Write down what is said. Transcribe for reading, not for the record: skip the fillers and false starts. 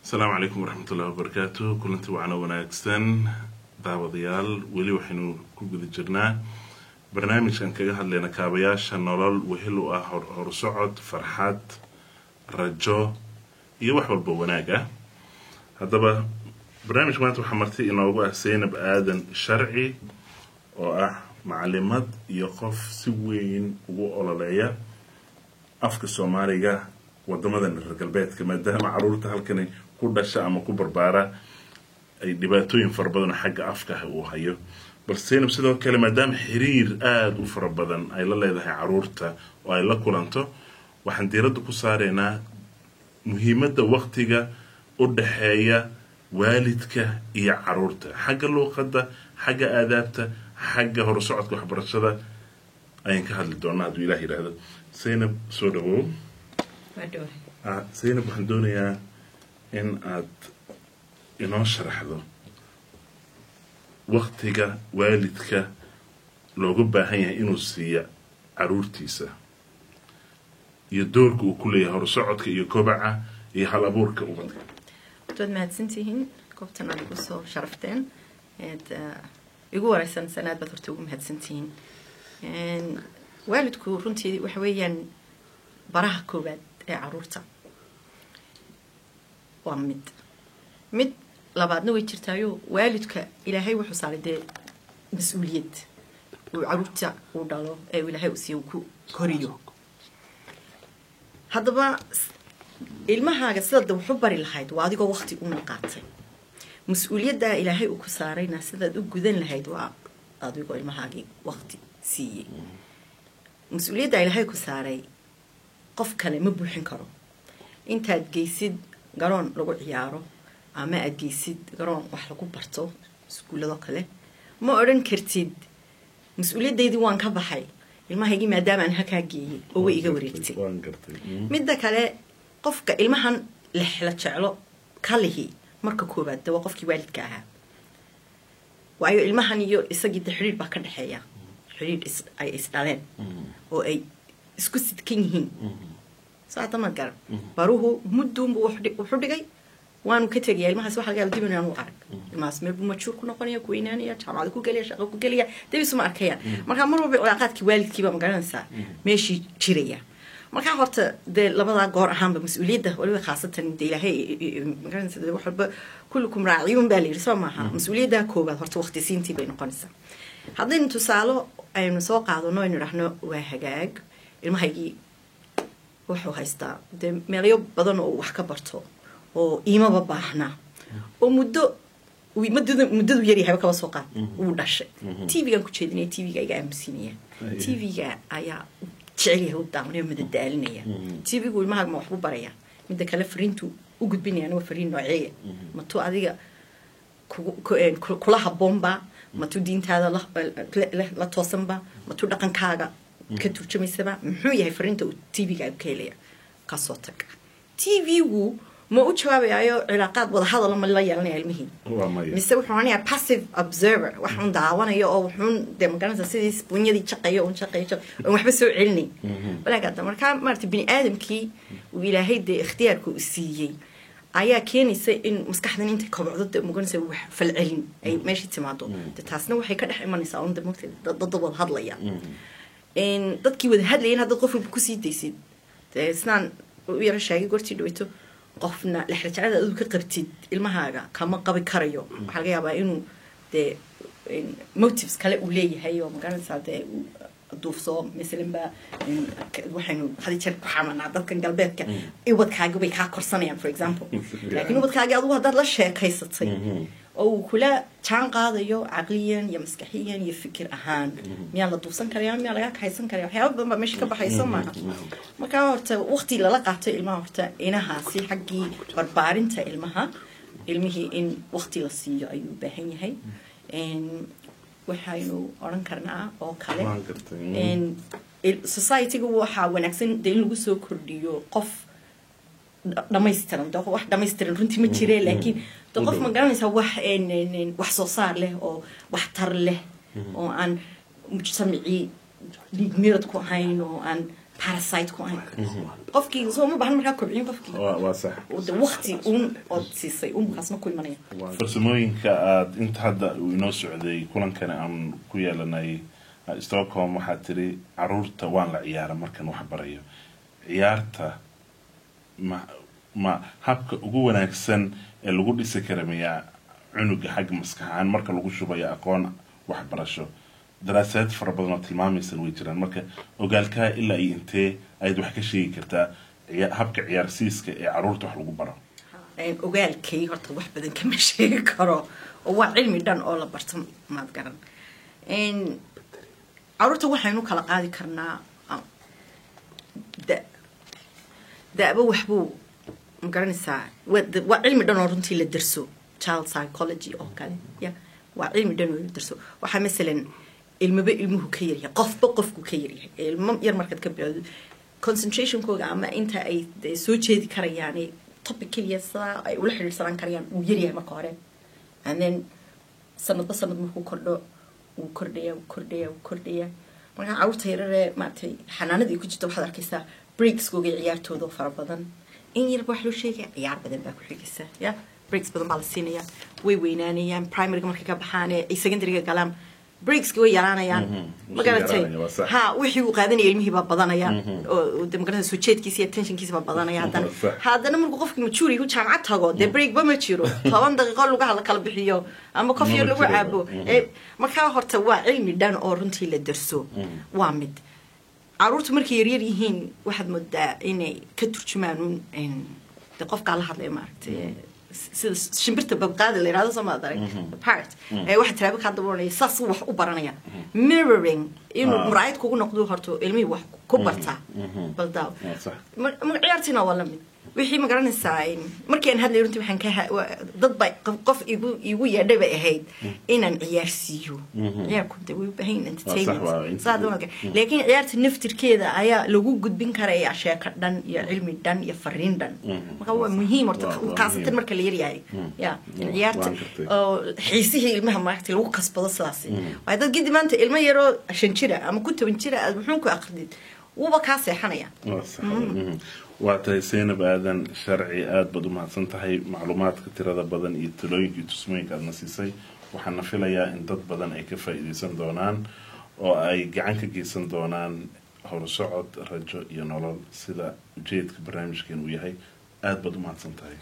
السلام عليكم ورحمة الله وبركاته. كلنتي وعنا وناكسن داوديال ولي وحنو كوجد جرنا برنامج كان كجاه لنا كابياش النورال وهلو هرسعد فرحات رجو يوح والبوناجة هذا برنامج ما تحمرتي إنه هو سين بآدم شرعي معلمات يقف سوين وقلالية أفك السومالية ودمدن الرجالبات كما ده معروضة هالكني كل شيء أما كبر بارا أي دباتوين فربضن حق أفكه وهايو بس سين بسيطة كلمة دام حرير وفربضن أي لا ده عرورته وأي لا كلانته وحنديرد كسارنا مهمة وقتها أدحية والدك يا عرورته حق الوقت حق آدابته حق هرسعتك وحبرشة أين كهذا الدونات وإلهي هذا سين سودو سينب waxaan doonayaa in aad inoo sharaxdo waqtiga waalidka looga baahan yahay inuu siiyo caruurtiisa iyo doorka uu ku leeyahay horsocodka iyo kobaca iyo hal abuurka ubadka. Dad mahadsantihiin goobtan aad ku soo sharafteen igu waraysan sanad baad horta ugu mahadsantihiin waalidku runtii waxa weeyaan baraha koobaad ee caruurta waa mid labaadna way jirtaayo waalidka ilaahay wuxuu saaray mas'uuliyad uu caruurta u dhalo ee ilaahay uu siiyo ku koriyo hadaba ilmahaaga sida wuxuu bari lahayd waa adigoo waqti u qaatay mas'uuliyadda ilaahay uu ku saarayna sida u gudan lahayd waa adigoo ilmahaaga waqti siiyay mas'uuliyadda ilaahay ku saaray qof kale ma buuxin karo intaad geysid garoon lagu ciyaaro ama aad geysid garoon wax lagu barto iskuulada kale ma oran kartid mas'uuliyaddeedii waan ka baxay ilmahaygii maadaama aan halkaa geeyay oo way iga wareegtay midda kale qofka ilmahan la jeclo kalihi marka koobaad waa qofkii waalidka ahaa waayo ilmahan iyo isagii xiriir baa ka dhaxeeya xiriir ay isdhaleen oo ay isku sidkan yihiin saata ma garan baruhu muddoon buu wuxuu dhigay waanu ka tagay ilmahaas waxa laga yaabaa dib inaan u arag ilmahaas meel buu majuur ku noqonaya ku weynaanaya jaamacad ku galaya shaqo ku galaya dibis ma arkayaan marka mar walba cilaaqaadkii waalidkiiba ma garanaysaa meeshii jiraya marka horta labada goor ahaanba mas'uuliyadda waliba khaasatan ilaahay ma garanaysaa wax walba kullukum raaciyun baa leeyahay soo maaha mas'uuliyadda koobaad horta waqti siintii bay noqonaysaa haddii tusaalo aynu soo qaadano inuu raxno waa hagaag ilmahaygii wuxuu haystaa meelayo badan oo wax ka barto oo iimaba baahna oo muddadu yar yahay kaba soo qaad uu dhashay TV-gan ku jeedinay TV-ga iga aamusinaya TV-ga ayaa jecel yahay u daawanaya madadaalinaya TV-gu ilmaha ma wax u baraya midda kale fariintu u gudbinayaan waa fariin nooceeya mato adiga kula habboonba mato diintaada la toosanba mato dhaqankaaga ka turjumaysaba muxuu yahay fariinta uu TV-ga ka helaya ka soo tag TV-gu ma u jawaabayo cilaaqaad wada hadal ma la yeelanaya ilmihii mise wuxuu ahaanayaa passive observer waxaan daawanayo oo wuxuun magaranaysaa sidii bunyadii shaqeeyo oo waxba soo celinay walaagada marka maartay bini aadamkii uu ilaahay ikhtiyaarku u siiyay ayaa keenaysa in maskaxdan inta kobcdo magaranaysaa wax falcelin ay meeshii timaado taasna waxay ka dhex imanaysaa oo dad wada hadlaya dadkii wada hadlayeen hadda qof walba ku sii daysid isnaan u yara sheegay goortii dhaweyto qofna la xirjacada aad ka qabtid ilmahaaga kama qabi karayo waxa laga yaabaa inuu motives kale uu leeyahay oo magaranaysaa duufso misalanba waxaynu hadii jeer ku xamanaa dadkan galbeedka ubadkaaga bay kaa korsanayaan for example laakiin ubadkaaga adigu haddaad la sheekaysatay oo kula jaan qaadayo aqliyan iyo maskaxiyan iyo fikir ahaan miyaa la duufsan karayaa miyaa laga kahaysan karayaa waxyaabo badan baa meesha ka baxayso maaha marka horta waqti lala qaato ilmaha horta inahaasi xaggii barbaarinta ilmihii in waqti la siiyo ayuu u baahan yahay waxaynu oran karnaa oo kale society-ga waxaa wanaagsan in lagu soo kordhiyo qof dhamaystiran wax dhamaystiran runtii ma jireen laakiin qof ma garanaysaa wax soo saar leh oo wax tar leh oo aan mujtamacii dhiig mirad ku ahayn oo aan parasite ku ahayn qofkii soo ma baahan markaa kobciin qofkii waa sax waqti oo siisay kaasna ku imanaya farsamooyinka aad inta hadda uu inoo socday kulankana aan ku yeelanay Stockholm waxaa tiri caruurta waan la ciyaara markan wax barayo ciyaarta ma habka ugu wanaagsan ee lagu dhisi karo miyaa cunuga xag maskaxaan marka lagu shubayo aqoon waxbarasho daraasad fara badan oo tilmaamaysan way jiraan marka ogaalka ilaa intee ayd wax ka sheegi kartaa habka ciyaarsiiska ee caruurta wax lagu baro ogaalkay horta wax badan kama sheegi karo oo waa cilmi dhan oo la barto maad garan caruurta waxaynu kala qaadi karnaa da'ba waxbuu magaranaysaa waa cilmi dhan oo runtii la darso child psychology oo kale waa cilmi dhan oo la darso waxaa masalan ilmuhu ka yaryahay qofku ka yaryahay ilmo yar markaad ka bilowdo concentrationkooga ama inta ay soo jeedi karayaan topic keliya sidaa ay ula xiriirsanaan karayaan uu yaryahay marka hore and then sanad markuu kordho wuu kordhaya marka caruurta yararee maaragtay xanaanadii ku jirta waxaad arkaysaa breakskooga ciyaartooda fara badan in yarba wax loo sheegaya ciyaar badan baa ku xigaysa breaks badan baa la siinaya way weynaanayaan primaryga markay ka baxaan ay secondaryga galaan breakski way yaraanayaan magaratay wixii uu qaadanaya ilmihii baa badanaya oo magaranaysa soo jeedkiisa iyo tensionkiisa baa badanaya haddana markuu qofkii majuuri ku jaamacad tago dee breakba ma jiro 10 daqiiqo lugaha la kala bixiyo ama coffee lagu caabo markaa horta waa cilmi dhan oo runtii la darso waa mid caruurtu markay yaryar yihiin waxaad moodaa inay ka turjumaan de qofkaa la hadlaya maaragtay sida shimbirta babqaada la yiraahdo Soomaaliya part waxa tiraabo ka daboonay saas wax u baranaya mirroring inuu muraayad kugu noqdo horto ilmihi wax ku barta baldaa ma ciyaartina wala mid wixii ma garanaysaa markii aan hadlay runtii waxaan ka dad bay qof igu yeedhay bay ahayd inaan ciyaarsiiyo ciyaarku dad way u baahan entertainment saadoonaga laakiin ciyaarta naftirkeeda ayaa lagu gudbin karaa sheeko dhan iyo cilmi dhan iyo fariin dhan marka waa muhiim horta kaasatan marka la yaryahay ciyaarta xiisihii ilmaha maaragtay lagu kasbado sidaas waa dad gidi maanta ilmo yaro 5 jira ama 10 jira aad wuxuu ku aqridid wuba ka seexanaya waatahay Zainab Aadan sharci aad baad u mahadsan tahay macluumaadka tirada badan iyo talooyinka iyo tusmooyinka aad nasiisay waxaan filayaa in dad badan ay ka faa'iideysan doonaan oo ay gacan ka geysan doonaan horusocod rajo iyo nolol sida ujeedka barnaamijkeenu yahay aad baad u mahadsan tahay